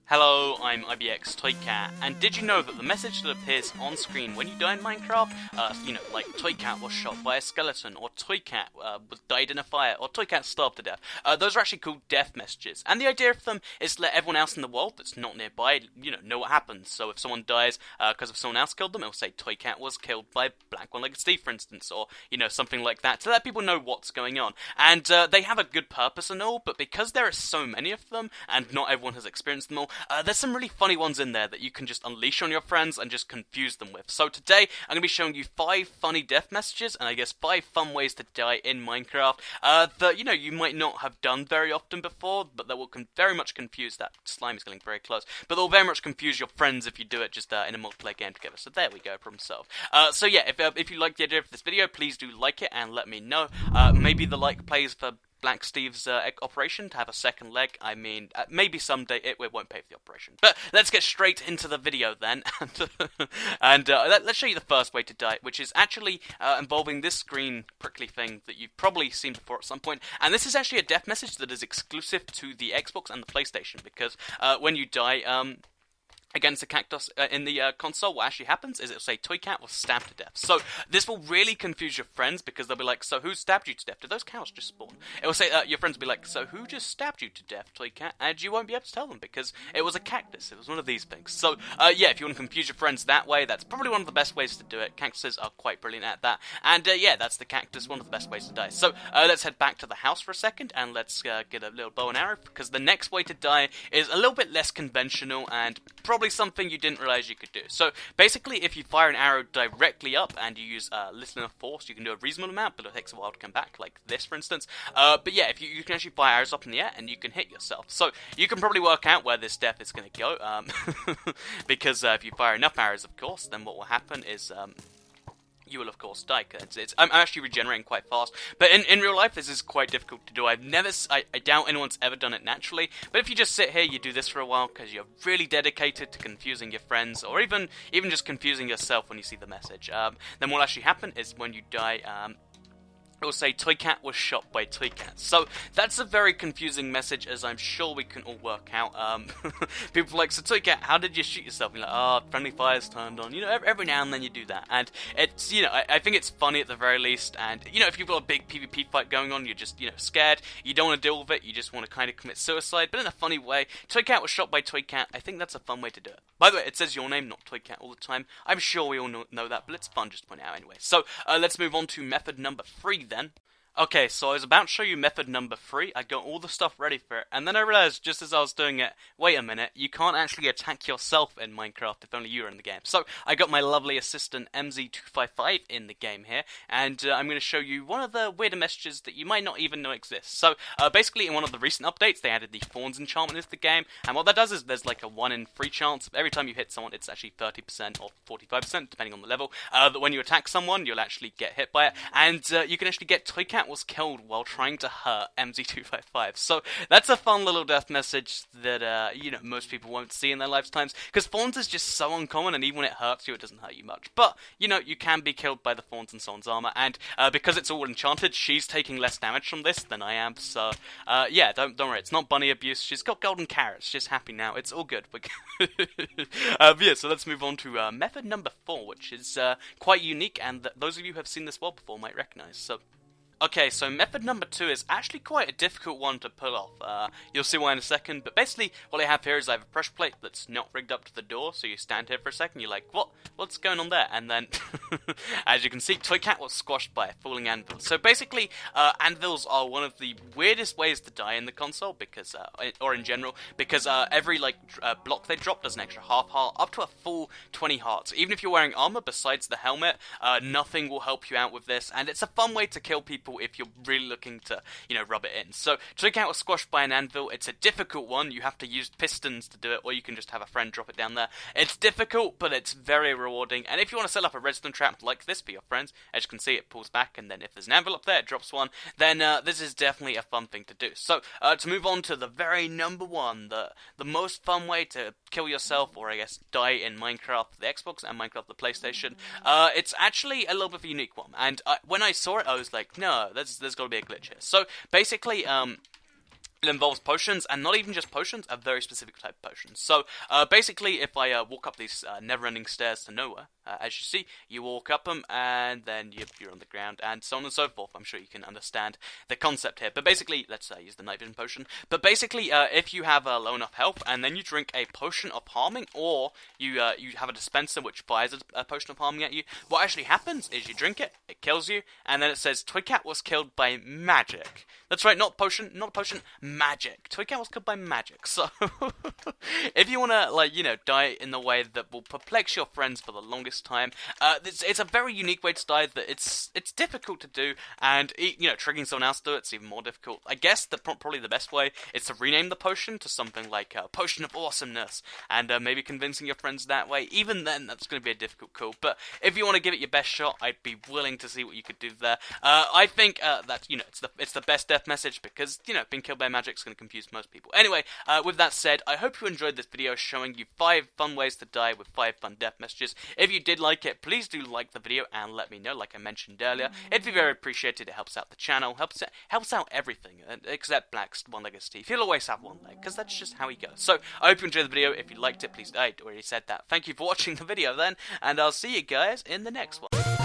Hello, I'm IBX Toycat, and did you know that the message that appears on screen when you die in Minecraft, like Toycat was shot by a skeleton, or Toycat died in a fire, or Toycat starved to death, those are actually called death messages, and the idea of them is to let everyone else in the world that's not nearby, know what happens. So if someone dies because of someone else killed them, it'll say Toycat was killed by Black One-Legged Steve, for instance, or, something like that, to let people know what's going on. And they have a good purpose and all, but because there are so many of them, and not everyone has experienced them all, there's some really funny ones in there that you can just unleash on your friends and just confuse them with. So today, I'm going to be showing you 5 funny death messages, and I guess 5 fun ways to die in Minecraft, that, you might not have done very often before, but that will very much confuse that. Slime is getting very close. But they'll very much confuse your friends if you do it just in a multiplayer game together. So there we go, problem solved. So yeah, if you like the idea of this video, please do like it and let me know. Maybe the like plays for Black Steve's operation to have a second leg. I mean, maybe someday it won't pay for the operation. But let's get straight into the video then, and let's show you the first way to die, which is actually involving this green prickly thing that you've probably seen before at some point. And this is actually a death message that is exclusive to the Xbox and the PlayStation, because when you die, against the cactus in the console, what actually happens is it'll say Toycat was stabbed to death. So this will really confuse your friends, because they'll be like, so who stabbed you to death? Did those cows just spawn? It will say, your friends will be like, so who just stabbed you to death, Toycat? And you won't be able to tell them, because it was a cactus. It was one of these things. So yeah, if you want to confuse your friends that way, that's probably one of the best ways to do it. Cactuses are quite brilliant at that. And yeah, that's the cactus, one of the best ways to die. So let's head back to the house for a second, and let's get a little bow and arrow, because the next way to die is a little bit less conventional, and probably something you didn't realize you could do. So basically, if you fire an arrow directly up and you use little enough force, you can do a reasonable amount, but it takes a while to come back, like this, for instance. But yeah, if you can actually fire arrows up in the air and you can hit yourself. So you can probably work out where this death is going to go, because if you fire enough arrows, of course, then what will happen is you will of course die. I'm actually regenerating quite fast, but in real life this is quite difficult to do. I doubt anyone's ever done it naturally, but if you just sit here, you do this for a while because you're really dedicated to confusing your friends, or even just confusing yourself when you see the message, then what will actually happen is when you die, it will say Toycat was shot by Toycat. So that's a very confusing message, as I'm sure we can all work out. People are like, so Toycat, how did you shoot yourself? And you're like, friendly fire's turned on. Every now and then you do that. And it's, I think it's funny at the very least. And, if you've got a big PvP fight going on, you're just, scared. You don't want to deal with it. You just want to kind of commit suicide, but in a funny way. Toycat was shot by Toycat. I think that's a fun way to do it. By the way, it says your name, not Toycat, all the time. I'm sure we all know that, but it's fun just to point out anyway. So let's move on to method number 3 then. Okay, so I was about to show you method number 3, I got all the stuff ready for it, and then I realised just as I was doing it, wait a minute, you can't actually attack yourself in Minecraft if only you were in the game. So I got my lovely assistant Emzy I in the game here, and I'm going to show you one of the weirder messages that you might not even know exists. So basically in one of the recent updates they added the Thorns enchantment into the game, and what that does is there's like a 1 in 3 chance, every time you hit someone it's actually 30% or 45% depending on the level, that when you attack someone you'll actually get hit by it, and you can actually get Toycat was killed while trying to hurt Emzy I. So that's a fun little death message that most people won't see in their lifetimes, because Thorns is just so uncommon, and even when it hurts you, it doesn't hurt you much. But you can be killed by the Thorns in someone's armor, and because it's all enchanted, she's taking less damage from this than I am. So yeah, don't worry, it's not bunny abuse. She's got golden carrots. She's happy now. It's all good. Yeah, so let's move on to method number 4, which is quite unique, and those of you who have seen this world before might recognize. So okay, so method number 2 is actually quite a difficult one to pull off. You'll see why in a second, but basically what I have here is I have a pressure plate that's not rigged up to the door, so you stand here for a second, you're like, what's going on there? And then, as you can see, Toycat was squashed by a falling anvil. So basically, anvils are one of the weirdest ways to die in the console, because, or in general, because every block they drop does an extra half heart, up to a full 20 hearts. Even if you're wearing armor besides the helmet, nothing will help you out with this, and it's a fun way to kill people if you're really looking to, rub it in. So, Toycat was squashed by an anvil. It's a difficult one. You have to use pistons to do it, or you can just have a friend drop it down there. It's difficult, but it's very rewarding. And if you want to set up a redstone trap like this for your friends, as you can see, it pulls back, and then if there's an anvil up there, it drops one, then this is definitely a fun thing to do. So, to move on to the very number 1, the most fun way to kill yourself, or I guess die in Minecraft, the Xbox, and Minecraft, the PlayStation, it's actually a little bit of a unique one. And when I saw it, I was like, no, there's got to be a glitch here. So basically, It involves potions, and not even just potions, a very specific type of potions. So, basically, if I walk up these never-ending stairs to nowhere, as you see, you walk up them, and then you're on the ground, and so on and so forth. I'm sure you can understand the concept here. But basically, let's use the night vision potion. But basically, if you have low enough health, and then you drink a potion of harming, or you have a dispenser which fires a potion of harming at you, what actually happens is you drink it, it kills you, and then it says Toycat was killed by magic. That's right, not potion, magic. Toycat was killed by magic. So, if you want to, die in the way that will perplex your friends for the longest time, it's a very unique way to die that it's difficult to do, and, triggering someone else to do it's even more difficult. I guess probably the best way is to rename the potion to something like Potion of Awesomeness, and maybe convincing your friends that way. Even then, that's going to be a difficult call, but if you want to give it your best shot, I'd be willing to see what you could do there. I think that, it's the best death message, because, being killed by magic is going to confuse most people. Anyway, with that said, I hope you enjoyed this video showing you 5 fun ways to die with 5 fun death messages. If you did like it, please do like the video and let me know, like I mentioned earlier. It'd be very appreciated. It helps out the channel, helps out everything, except Black's one-legged Steve. He'll always have one leg, because that's just how he goes. So, I hope you enjoyed the video. If you liked it, please, I already said that. Thank you for watching the video then, and I'll see you guys in the next one.